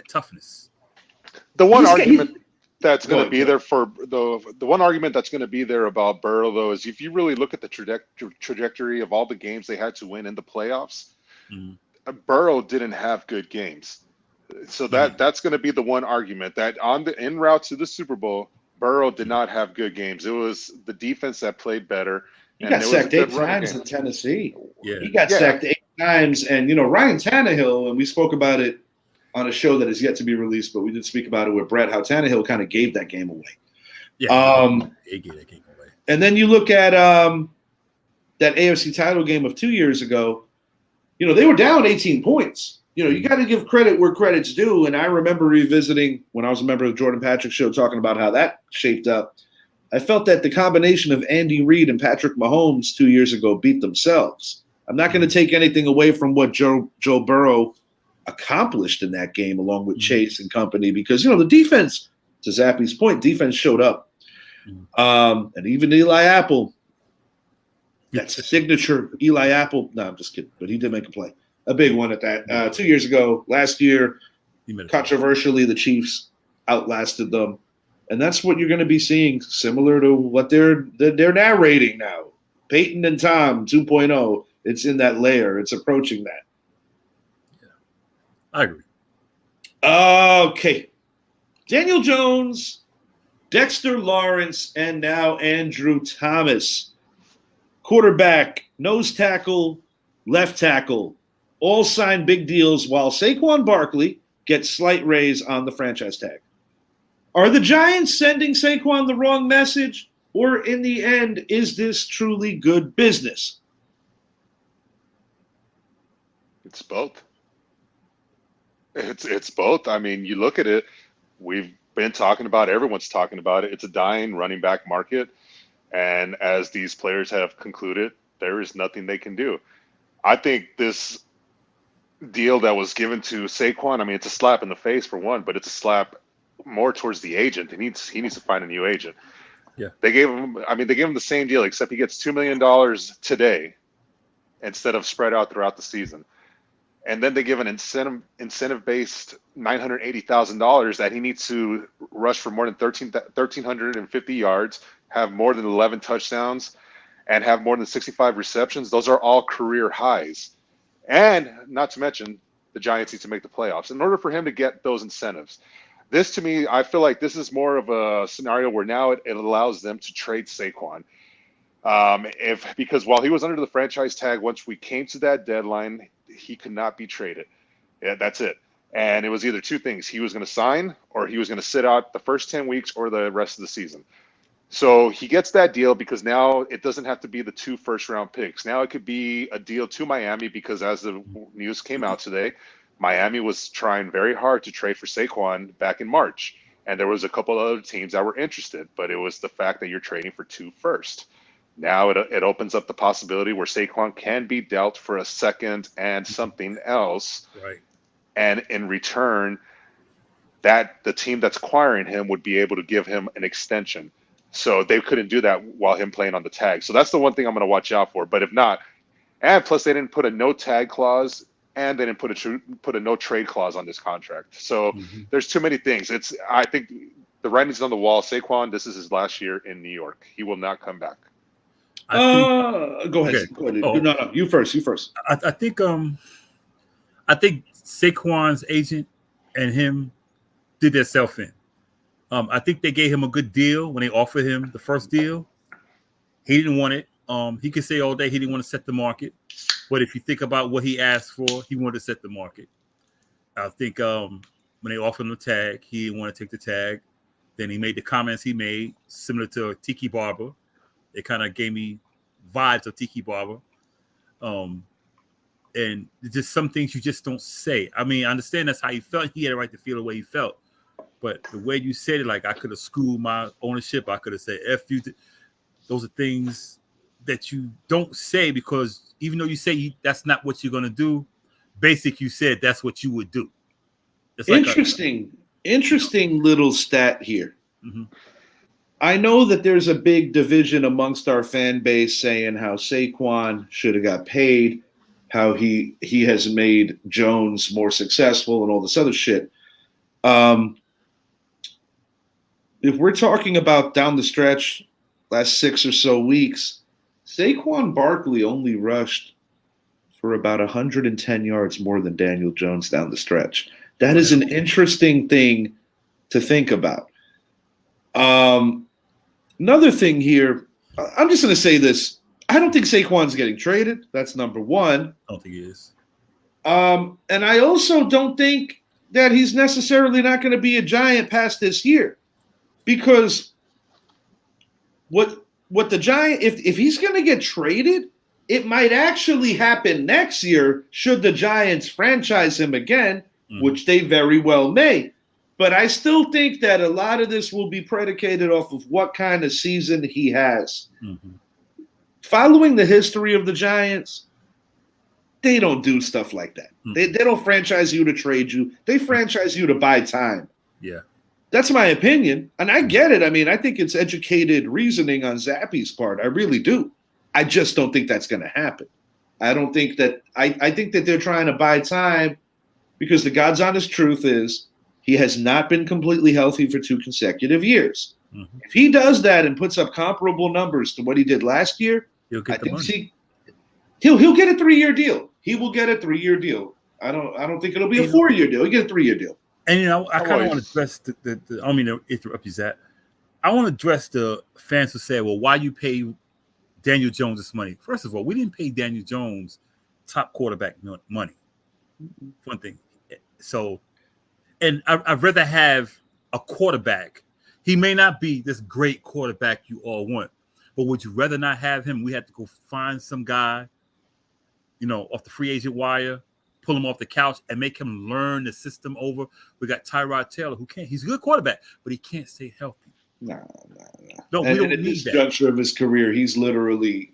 toughness. The one argument that's going to be there for the one argument that's going to be there about Burrow, though, is if you really look at the trajectory of all the games they had to win in the playoffs, Burrow didn't have good games. So that's going to be the one argument that en route to the Super Bowl, Burrow did not have good games. It was the defense that played better. He got sacked 8 times in Tennessee. Yeah. He got sacked 8 times. And, Ryan Tannehill, and we spoke about it on a show that is yet to be released, but we did speak about it with Brett, how Tannehill kind of gave that game away. Yeah, he gave that game away. And then you look at that AFC title game of 2 years ago, they were down 18 points. You got to give credit where credit's due. And I remember revisiting when I was a member of the Jordan Patrick Show talking about how that shaped up. I felt that the combination of Andy Reid and Patrick Mahomes 2 years ago beat themselves. I'm not going to take anything away from what Joe Burrow accomplished in that game along with Chase and company because, the defense, to Zappy's point, defense showed up. And even Eli Apple, that signature Eli Apple, no, I'm just kidding, but he did make a play. A big one at that. 2 years ago, last year, controversially, the Chiefs outlasted them. And that's what you're going to be seeing, similar to what they're narrating now. Peyton and Tom 2.0. It's in that layer. It's approaching that. Yeah, I agree. Okay. Daniel Jones, Dexter Lawrence, and now Andrew Thomas. Quarterback, nose tackle, left tackle. All signed big deals while Saquon Barkley gets slight raise on the franchise tag. Are the Giants sending Saquon the wrong message? Or in the end, is this truly good business? It's both. It's both. I mean, you look at it, we've been talking about, everyone's talking about it. It's a dying running back market. And as these players have concluded, there is nothing they can do. I think this deal that was given to Saquon, I mean, it's a slap in the face for one, but it's a slap more towards the agent. He needs to find a new agent. Yeah. They gave him the same deal, except he gets $2 million today instead of spread out throughout the season. and then they give an incentive-based $980,000 that he needs to rush for more than 1,350 yards, have more than 11 touchdowns, and have more than 65 receptions. Those are all career highs. And not to mention, the Giants need to make the playoffs. In order for him to get those incentives, this to me, I feel like this is more of a scenario where now it allows them to trade Saquon. Because while he was under the franchise tag, once we came to that deadline, he could not be traded. Yeah, that's it. And it was either two things. He was going to sign or he was going to sit out the first 10 weeks or the rest of the season. So he gets that deal because now it doesn't have to be the 2 first-round picks. Now it could be a deal to Miami because as the news came out today, Miami was trying very hard to trade for Saquon back in March. And there was a couple of other teams that were interested, but it was the fact that you're trading for 2 first. Now it opens up the possibility where Saquon can be dealt for a second and something else. Right. And in return, that the team that's acquiring him would be able to give him an extension. So they couldn't do that while him playing on the tag. So that's the one thing I'm going to watch out for. But if not, and plus they didn't put a no tag clause and they didn't put a no trade clause on this contract. So there's too many things. I think the writing's on the wall. Saquon, this is his last year in New York. He will not come back. Go ahead. Okay. Go ahead. Oh. No, you first. I think Saquon's agent and him did themselves in. I think they gave him a good deal when they offered him the first deal. He didn't want it. He could say all day he didn't want to set the market, but if you think about what he asked for, he wanted to set the market. I think when they offered him the tag, he didn't want to take the tag. Then he made the comments he made, similar to Tiki Barber. It kind of gave me vibes of Tiki Barber. And just some things you just don't say. I mean, I understand that's how he felt. He had a right to feel the way he felt. But the way you said it, like I could have schooled my ownership. I could have said F you. Those are things that you don't say because even though you say that's not what you're going to do, you said that's what you would do. It's like interesting little stat here. Mm-hmm. I know that there's a big division amongst our fan base saying how Saquon should have got paid, how he has made Jones more successful and all this other shit. If we're talking about down the stretch, last 6 or so weeks, Saquon Barkley only rushed for about 110 yards more than Daniel Jones down the stretch. That is an interesting thing to think about. Another thing here, I'm just going to say this. I don't think Saquon's getting traded. That's number one. I don't think he is. And I also don't think that he's necessarily not going to be a Giant past this year. Because what the Giant, if he's going to get traded, it might actually happen next year should the Giants franchise him again, which they very well may. But I still think that a lot of this will be predicated off of what kind of season he has. Following the history of the Giants, they don't do stuff like that. They don't franchise you to trade you. They franchise you to buy time. Yeah. That's my opinion. And I get it. I mean, I think it's educated reasoning on Zappy's part. I really do. I just don't think that's going to happen. I don't think that – I think that they're trying to buy time because the God's honest truth is he has not been completely healthy for 2 consecutive years. If he does that and puts up comparable numbers to what he did last year, he'll get the money. He'll get a 3-year deal. He will get a 3-year deal. I don't think it'll be a 4-year deal. He'll get a 3-year deal. And I kind of want to address the I don't mean to interrupt you, Zach. I want to address the fans who say, "Well, why you pay Daniel Jones this money?" First of all, we didn't pay Daniel Jones top quarterback money. One thing. So, and I'd rather have a quarterback. He may not be this great quarterback you all want, but would you rather not have him? We have to go find some guy, off the free agent wire, pull him off the couch and make him learn the system over. We got Tyrod Taylor who can't. He's a good quarterback, but he can't stay healthy. No. No, we don't need that. Juncture of his career, he's literally.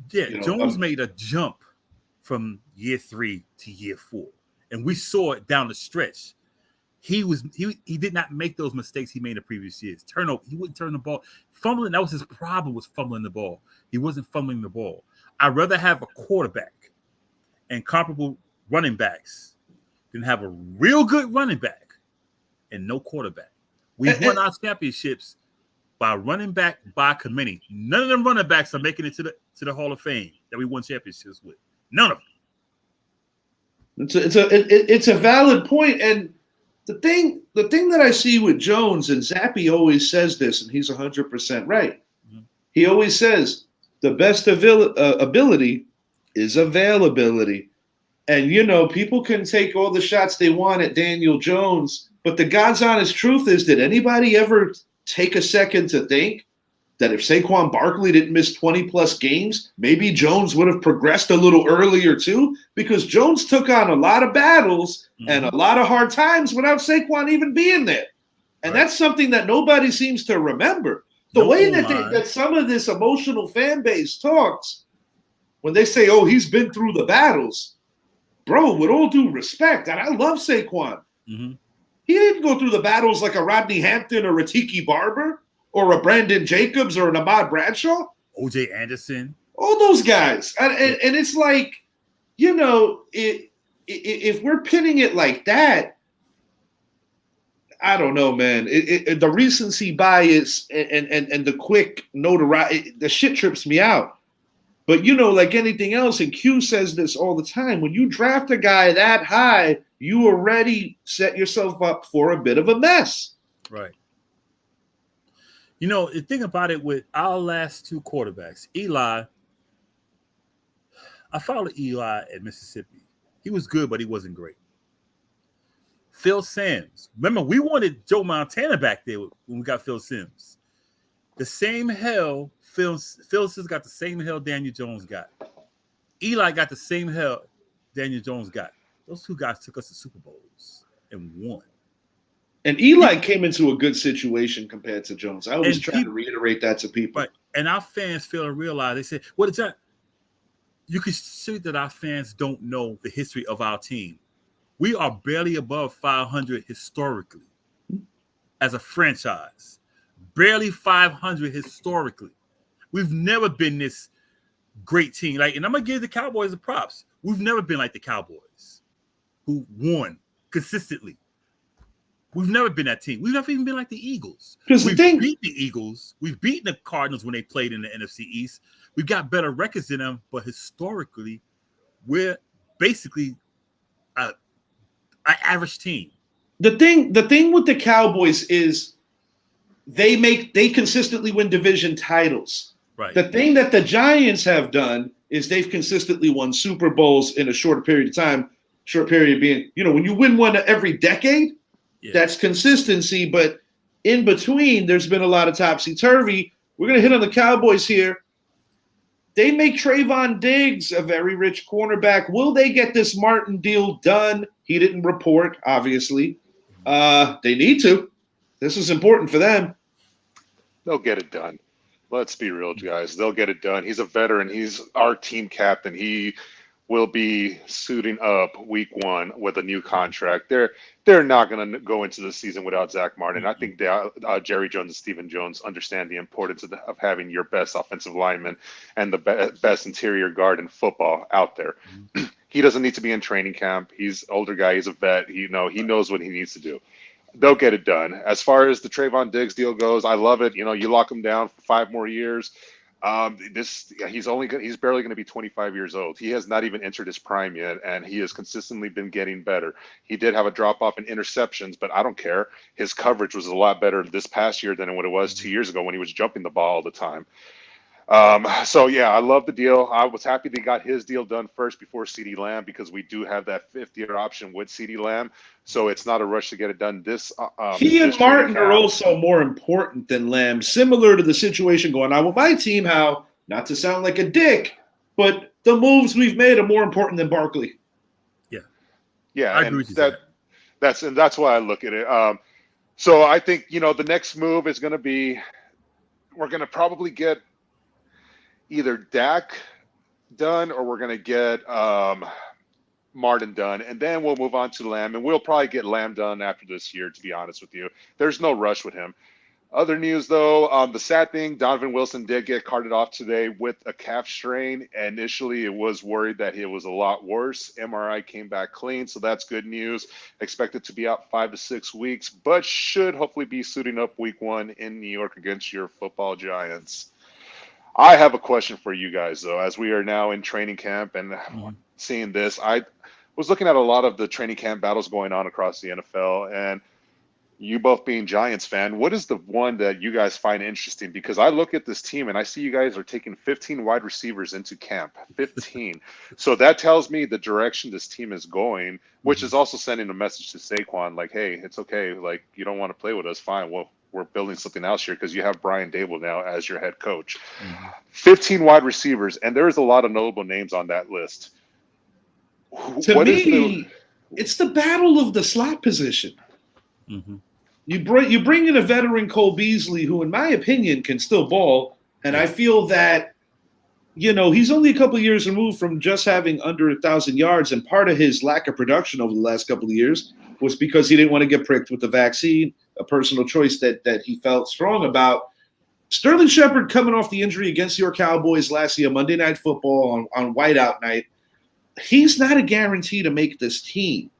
Jones made a jump from year 3 to year 4, and we saw it down the stretch. He did not make those mistakes he made in the previous years. Turnover, he wouldn't turn the ball. Fumbling, that was his problem, was fumbling the ball. He wasn't fumbling the ball. I'd rather have a quarterback and comparable running backs than have a real good running back and no quarterback. We've won our championships by running back by committee. None of them running backs are making it to the Hall of Fame that we won championships with. None of them. It's a valid point, and the thing that I see with Jones, and Zappy always says this, and he's 100% right. Mm-hmm. He always says the best ability is availability, and people can take all the shots they want at Daniel Jones, but the God's honest truth is, did anybody ever take a second to think that if Saquon Barkley didn't miss 20-plus games, maybe Jones would have progressed a little earlier too? Because Jones took on a lot of battles and a lot of hard times without Saquon even being there. And that's something that nobody seems to remember. The way that some of this emotional fan base talks, when they say, oh, he's been through the battles, bro, with all due respect, and I love Saquon, he didn't go through the battles like a Rodney Hampton or a Tiki Barber or a Brandon Jacobs or an Ahmad Bradshaw. O.J. Anderson. All those guys. And it's like, if we're pinning it like that, I don't know, man. The recency bias and the quick notoriety, the shit trips me out. But, like anything else, and Q says this all the time, when you draft a guy that high, you already set yourself up for a bit of a mess. Right. The thing about it with our last two quarterbacks, Eli, I followed Eli at Mississippi. He was good, but he wasn't great. Phil Simms. Remember, we wanted Joe Montana back there when we got Phil Simms. The same hell Phil Simms got the same hell Daniel Jones got. Eli got the same hell Daniel Jones got. Those two guys took us to Super Bowls and won. And Eli came into a good situation compared to Jones. I always try to reiterate that to people. Right. And our fans fail to realize, they say, what is that? You can see that our fans don't know the history of our team. We are barely above 500 historically as a franchise. Barely 500 historically. We've never been this great team. And I'm going to give the Cowboys the props. We've never been like the Cowboys who won consistently. We've never been that team. We've never even been like the Eagles. We've beat the Eagles. We've beaten the Cardinals when they played in the NFC East. We've got better records than them, but historically, we're basically an average team. The thing with the Cowboys is they consistently win division titles. Right. The thing that the Giants have done is they've consistently won Super Bowls in a short period of time. Short period being, when you win one every decade, that's consistency. But in between, there's been a lot of topsy-turvy. We're going to hit on the Cowboys here. They make Trayvon Diggs a very rich cornerback. Will they get this Martin deal done? He didn't report, obviously. They need to. This is important for them. They'll get it done. Let's be real, guys. They'll get it done. He's a veteran. He's our team captain. He will be suiting up week one with a new contract. They're not going to go into the season without Zach Martin. I think Jerry Jones and Stephen Jones understand the importance of having your best offensive lineman and the best interior guard in football out there. He doesn't need to be in training camp. He's an older guy. He's a vet. He knows what he needs to do. They'll get it done. As far as the Trayvon Diggs deal goes, I love it. You lock him down for 5 more years. He's barely going to be 25 years old. He has not even entered his prime yet, and he has consistently been getting better. He did have a drop off in interceptions, but I don't care. His coverage was a lot better this past year than what it was 2 years ago when he was jumping the ball all the time. So yeah, I love the deal. I was happy they got his deal done first before CeeDee Lamb, because we do have that 5th-year option with CeeDee Lamb. So it's not a rush to get it done. He and Martin are also more important than Lamb, similar to the situation going on with my team. How, not to sound like a dick, but the moves we've made are more important than Barkley. Yeah, I agree with you. That's why I look at it. So I think the next move is going to be, we're going to probably get either Dak done or we're going to get Martin done, and then we'll move on to Lamb, and we'll probably get Lamb done after this year, to be honest with you. There's no rush with him. Other news, though, the sad thing, Donovan Wilson did get carted off today with a calf strain. Initially, it was worried that it was a lot worse. MRI came back clean, so that's good news. Expected to be out 5 to 6 weeks, but should hopefully be suiting up week 1 in New York against your football Giants. I have a question for you guys, though, as we are now in training camp and seeing this. I was looking at a lot of the training camp battles going on across the NFL, and you both being Giants fan, what is the one that you guys find interesting? Because I look at this team and I see you guys are taking 15 wide receivers into camp. 15. So that tells me the direction this team is going, which is also sending a message to Saquon, like, hey, it's okay. Like, you don't want to play with us. Fine. Well, we're building something else here because you have Brian Dable now as your head coach. 15 wide receivers, and there's a lot of notable names on that list. To me, it's the battle of the slot position. You bring in a veteran, Cole Beasley, who, in my opinion, can still ball. And I feel that, he's only a couple of years removed from just having under 1,000 yards. And part of his lack of production over the last couple of years was because he didn't want to get pricked with the vaccine, a personal choice that he felt strong about. Sterling Shepard coming off the injury against your Cowboys last year, Monday Night Football on whiteout night. He's not a guarantee to make this team.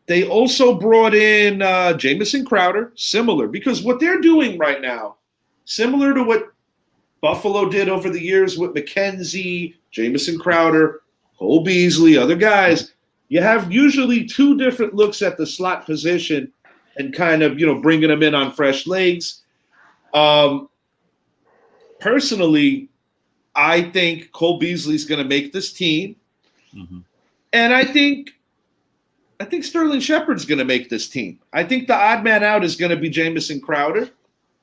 They also brought in Jamison Crowder, similar, because what they're doing right now, similar to what Buffalo did over the years with McKenzie, Jamison Crowder, Cole Beasley, other guys, you have usually 2 different looks at the slot position and kind of, bringing them in on fresh legs. Personally, I think Cole Beasley's going to make this team. And I think Sterling Shepard's going to make this team. I think the odd man out is going to be Jamison Crowder.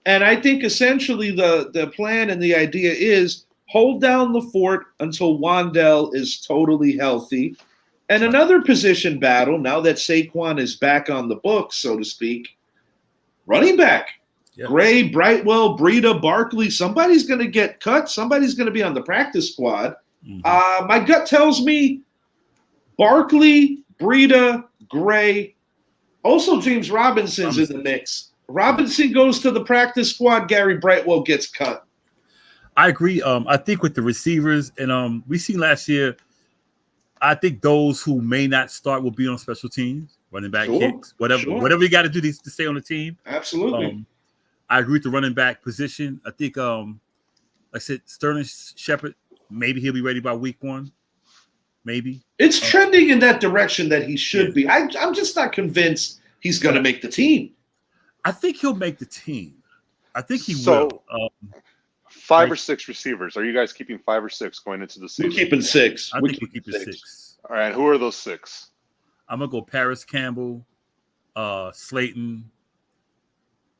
And I think essentially the plan and the idea is hold down the fort until Wan'Dale is totally healthy. And another position battle, now that Saquon is back on the books, so to speak, running back. Yep. Gray, Brightwell, Breida, Barkley, somebody's going to get cut. Somebody's going to be on the practice squad. My gut tells me Barkley, Breida, Gray. Also, James Robinson's in the mix. Robinson goes to the practice squad. Gary Brightwell gets cut. I agree. I think with the receivers, and we seen last year, I think those who may not start will be on special teams, running back kicks, whatever you got to do to stay on the team. Absolutely. I agree with the running back position. I think, like I said, Sterling Shepard, maybe he'll be ready by week 1. Maybe. It's trending in that direction that he should be. I'm just not convinced he's going to make the team. I think he'll make the team. I think he will. 5 or 6 receivers. Are you guys keeping 5 or 6 going into the season? We're keeping 6. I think we're keeping 6. All right. Who are those 6? I'm going to go Paris Campbell, Slayton,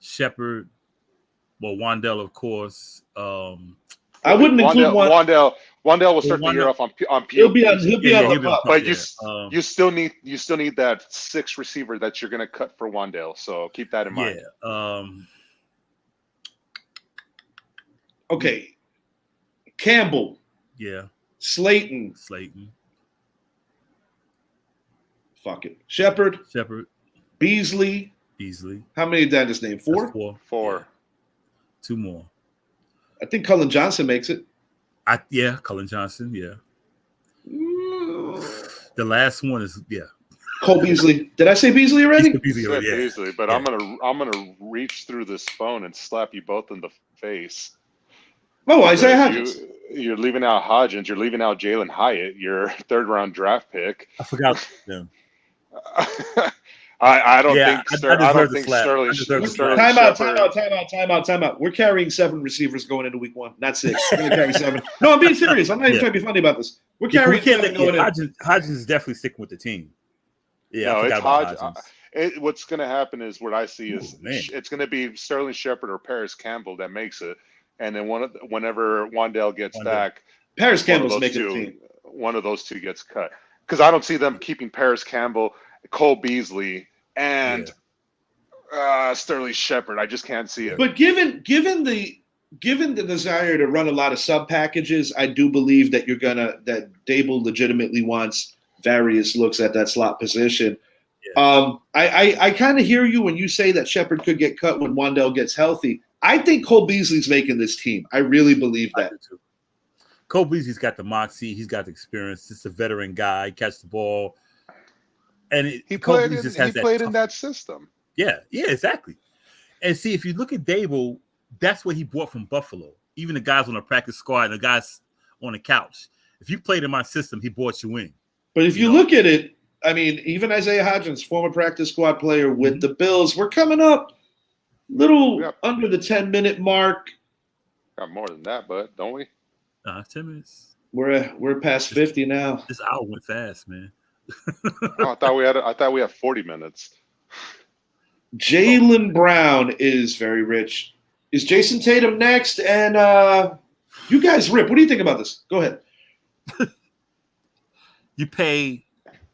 Shepard, Wan'Dale, of course. I wouldn't include Wan'Dale will start the year off on PUP. He'll be on but you still need that 6 receiver that you're going to cut for Wan'Dale. So keep that in mind. Yeah. Okay. Campbell. Yeah. Slayton. Fuck it. Shepard. Beasley. How many did I just name? 4? 4. Yeah. 2 more. I think Cullen Johnson makes it. Cullen Johnson, yeah. The last one is, Cole Beasley. Did I say Beasley already? Beasley, but I'm gonna reach through this phone and slap you both in the face. Oh, Isaiah Hodgins. You're leaving out Hodgins. You're leaving out Jalen Hyatt, your 3rd-round draft pick. I forgot them. I don't think Sterling. Time out. We're carrying 7 receivers going into week 1, not 6. We're going to carry 7. No, I'm being serious. I'm not even trying to be funny about this. We're carrying 7 going in. Hodgins is definitely sticking with the team. Yeah, no, it's Hodgins. What's going to happen is what I see is it's going to be Sterling Shepard or Paris Campbell that makes it, and then whenever Wan'Dale gets back, Paris Campbell's making the team. One of those 2 gets cut because I don't see them keeping Paris Campbell, Cole Beasley, and Sterling Shepard. I just can't see it. But given the desire to run a lot of sub packages, I do believe that that Dable legitimately wants various looks at that slot position. I kind of hear you when you say that Shepard could get cut when Wandell gets healthy. I think Cole Beasley's making this team. I really believe that. Cole Beasley's got the moxie. He's got the experience. He's a veteran guy. Catch the ball. And he played in that system. Yeah, exactly. And see, if you look at Dable, that's what he brought from Buffalo. Even the guys on the practice squad and the guys on the couch. If you played in my system, he brought you in. But if you look at it, I mean, even Isaiah Hodgins, former practice squad player with the Bills, we're coming up under the 10-minute mark. Got more than that, but don't we? 10 minutes. We're past 50 now. This hour went fast, man. I thought we had 40 minutes. Jaylen Brown is very rich. Is Jason Tatum next? And you guys, Rip, what do you think about this? Go ahead.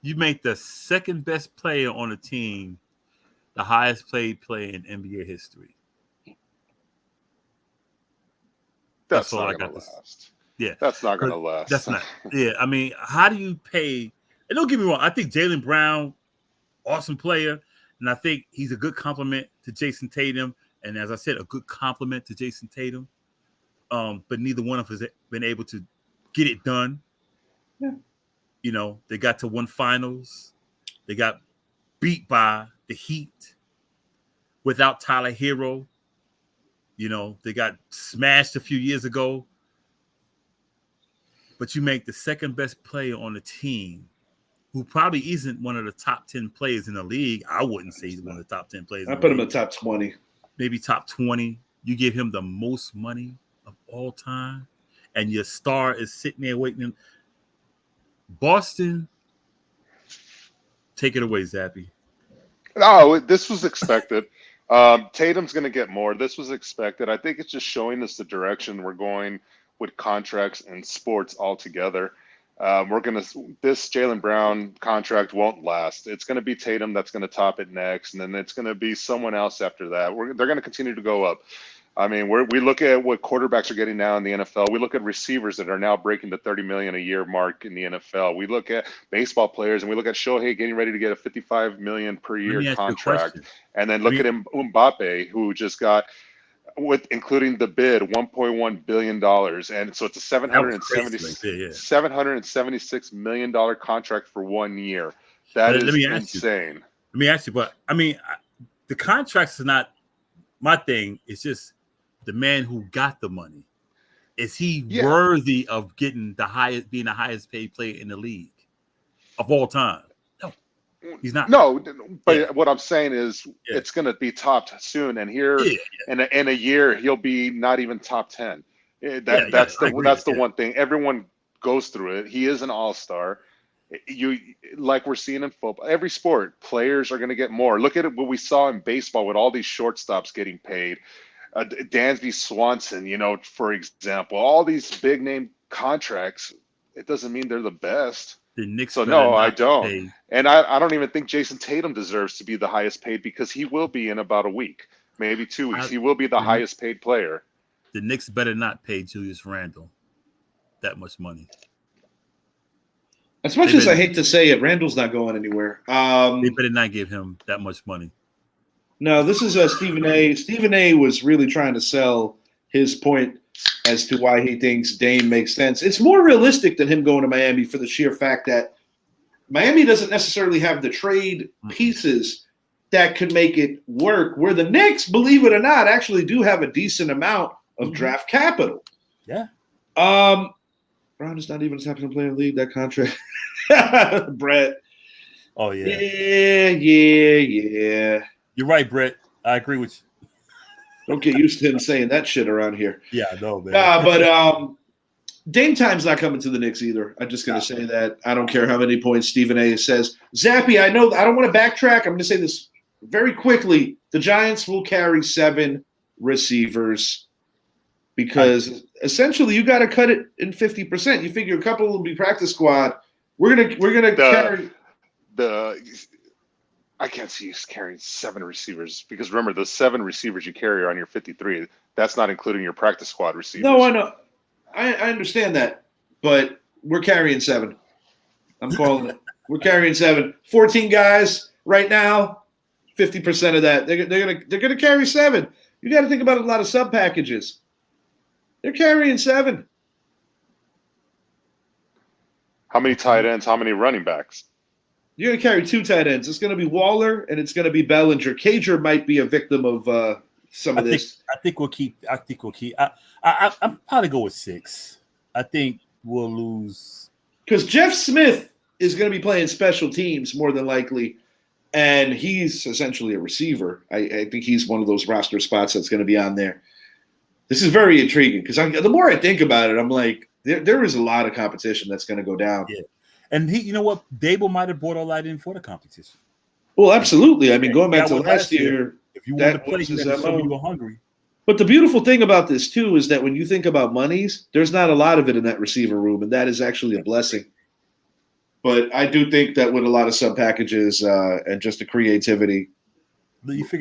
You make the second best player on the team the highest paid player in NBA history. That's not going to last. Yeah. That's not going to last. That's not. Yeah. I mean, how do you pay? And don't get me wrong. I think Jaylen Brown, awesome player. And I think he's a good compliment to Jason Tatum. And as I said, a good compliment to Jason Tatum. But neither one of us has been able to get it done. Yeah. You know, they got to one finals. They got beat by the Heat without Tyler Hero. You know, they got smashed a few years ago. But you make the second best player on the team, who probably isn't one of the top 10 players in the league. I wouldn't say he's one of the top 10 players. I put him in the top 20. Maybe top 20. You give him the most money of all time, and your star is sitting there waiting. Boston, take it away, Zappy. No, this was expected. Tatum's going to get more. This was expected. I think it's just showing us the direction we're going with contracts and sports altogether. This Jaylen Brown contract won't last. It's going to be Tatum that's going to top it next, and then it's going to be someone else after that. They're going to continue to go up. I mean, we look at what quarterbacks are getting now in the NFL. We look at receivers that are now breaking the $30 million a year mark in the NFL. We look at baseball players, and we look at Shohei getting ready to get a $55 million per year contract. And then look at Mbappe, who just got, including the bid, $1.1 billion. And so it's a $776 million contract for 1 year. That is insane. Let me ask you, but I mean, the contracts is not my thing. It's just the man who got the money. Is he worthy of being the highest paid player in the league of all time? No, he's not. No, but what I'm saying is it's going to be topped soon. And here in a year, he'll be not even top 10. That's the one thing. Everyone goes through it. He is an all-star. Like we're seeing in football, every sport, players are going to get more. Look at it, what we saw in baseball with all these shortstops getting paid. Dansby Swanson, for example, all these big name contracts. It doesn't mean they're the best. The Knicks so no, I don't. And I don't even think Jason Tatum deserves to be the highest paid, because he will be in about a week, maybe 2 weeks. He will be the highest paid player. The Knicks better not pay Julius Randle that much money. As much as I hate to say it, Randall's not going anywhere. They better not give him that much money. No, this is Stephen A. Stephen A. was really trying to sell his point as to why he thinks Dame makes sense. It's more realistic than him going to Miami for the sheer fact that Miami doesn't necessarily have the trade pieces that could make it work, where the Knicks, believe it or not, actually do have a decent amount of draft capital. Yeah. Brown is not even a top 10 player in the league. That contract. Brett. Oh, yeah. Yeah. You're right, Brett. I agree with you. Don't get used to him saying that shit around here. Yeah, I know, man. But Dame Time's not coming to the Knicks either. I'm just going to say that. I don't care how many points Stephen A. says. Zappy, I know I don't want to backtrack. I'm going to say this very quickly. The Giants will carry 7 receivers because essentially you got to cut it in 50%. You figure a couple will be practice squad. We're gonna carry I can't see you carrying 7 receivers, because remember, the 7 receivers you carry are on your 53. That's not including your practice squad receivers. No, I know. I understand that, but we're carrying 7. I'm calling it. We're carrying 7. 14 guys. right now, 50% of that they're gonna carry 7. You got to think about a lot of sub packages. They're carrying 7. How many tight ends? How many running backs? You're going to carry 2 tight ends. It's going to be Waller and it's going to be Bellinger. Cager might be a victim of some of this. I think we'll keep. I'm probably go with 6. I think we'll lose because Jeff Smith is going to be playing special teams more than likely, and he's essentially a receiver. I think he's one of those roster spots that's going to be on there. This is very intriguing because the more I think about it, I'm like, there is a lot of competition that's going to go down. Yeah. And you know what? Dable might have brought all that in for the competition. Well, absolutely. I mean, going back to last year, if you wanted to play, you had to show you were hungry. But the beautiful thing about this too is that when you think about monies, there's not a lot of it in that receiver room, and that is actually a blessing. But I do think that with a lot of sub packages and just the creativity,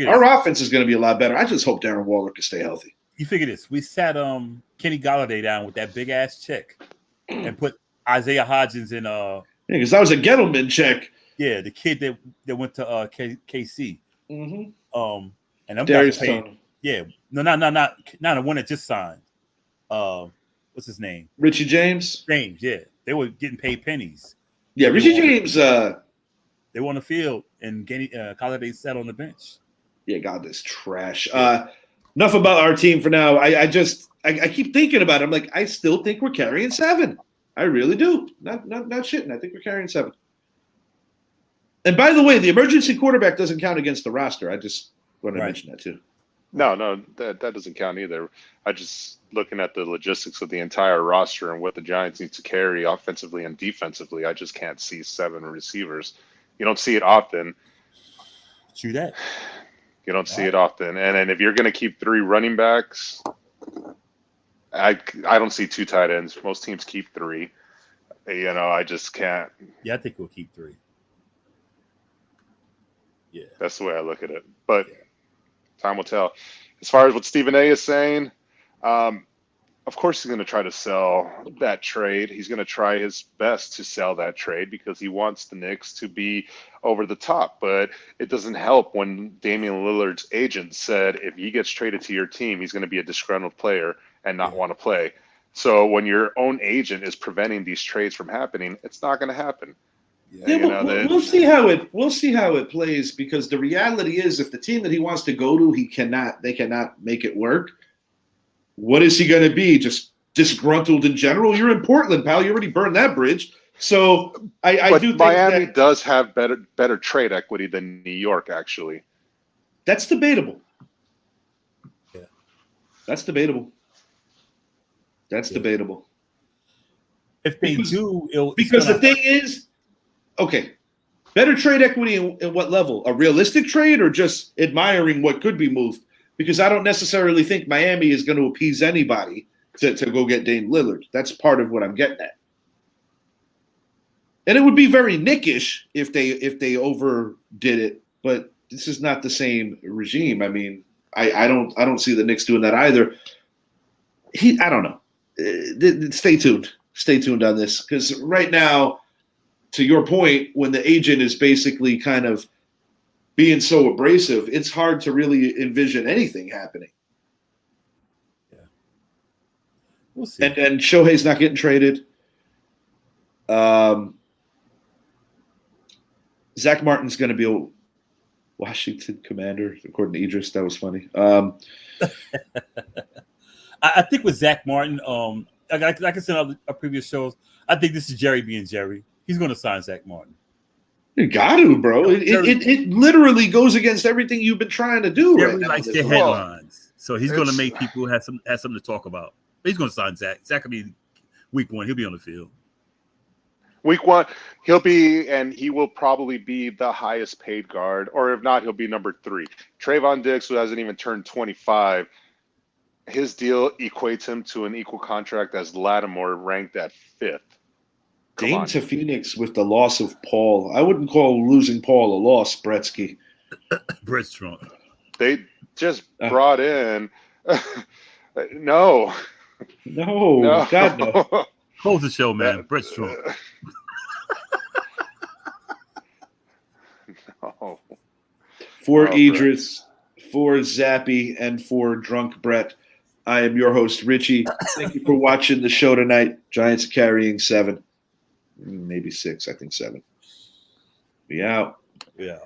our offense is going to be a lot better. I just hope Darren Waller can stay healthy. You figure this: we sat Kenny Golladay down with that big ass check and put Isaiah Hodgins in because that was a Gettleman check. Yeah, the kid that went to KC. Mm-hmm. And I'm Darius Tony. Yeah, not the one that just signed. What's his name? Richie James. Yeah, they were getting paid pennies. Yeah, Richie James. They were on the field, and Golladay sat on the bench. Yeah, God, this trash. Enough about our team for now. I keep thinking about it. I'm like, I still think we're carrying 7. I really do. Not shitting. I think we're carrying 7. And by the way, the emergency quarterback doesn't count against the roster. I just want to mention that too. No, that doesn't count either. I just looking at the logistics of the entire roster and what the Giants need to carry offensively and defensively. I just can't see 7 receivers. You don't see it often. True that. You don't see it often. And then if you're going to keep 3 running backs, I don't see 2 tight ends. Most teams keep 3. I just can't. Yeah, I think we'll keep 3. Yeah. That's the way I look at it. But time will tell. As far as what Stephen A is saying, of course he's going to try to sell that trade. He's going to try his best to sell that trade because he wants the Knicks to be over the top. But it doesn't help when Damian Lillard's agent said if he gets traded to your team, he's going to be a disgruntled player and not want to play. So when your own agent is preventing these trades from happening, it's not going to happen. We'll see how it plays because the reality is if the team that he wants to go to, they cannot make it work. What is he going to be? Just disgruntled in general? You're in Portland, pal. You already burned that bridge. So I do think Miami does have better trade equity than New York, actually. That's debatable. Yeah. That's debatable. Debatable. If they do, because the thing is, okay, better trade equity in what level? A realistic trade or just admiring what could be moved? Because I don't necessarily think Miami is going to appease anybody to go get Dame Lillard. That's part of what I'm getting at. And it would be very Knickish if they overdid it, but this is not the same regime. I mean, I don't see the Knicks doing that either. I don't know. Stay tuned. Stay tuned on this because right now, to your point, when the agent is basically kind of being so abrasive, it's hard to really envision anything happening. Yeah, we'll see. And Shohei's not getting traded. Zach Martin's going to be a Washington Commander, according to Idris. That was funny. I think with Zach Martin, like I said on our previous shows, I think this is Jerry being Jerry. He's going to sign Zach Martin. You got to, bro. It literally goes against everything you've been trying to do. Jerry right likes now. their headlines, so he's going to make people have something to talk about. But he's going to sign Zach. Zach will be week 1. He'll be on the field. Week 1, he'll be, and he will probably be the highest paid guard, or if not, he'll be number 3. Trayvon Diggs, who hasn't even turned 25, his deal equates him to an equal contract as Lattimore, ranked at 5th. Dame to Phoenix with the loss of Paul. I wouldn't call losing Paul a loss, Bretsky. Brett's drunk. They just brought in no. God no. Close the show, man. Brett's drunk. No. For Oh, Idris, for Zappy, and for Drunk Brett, I am your host, Richie. Thank you for watching the show tonight. Giants carrying 7, maybe 6. I think 7. We out. Yeah.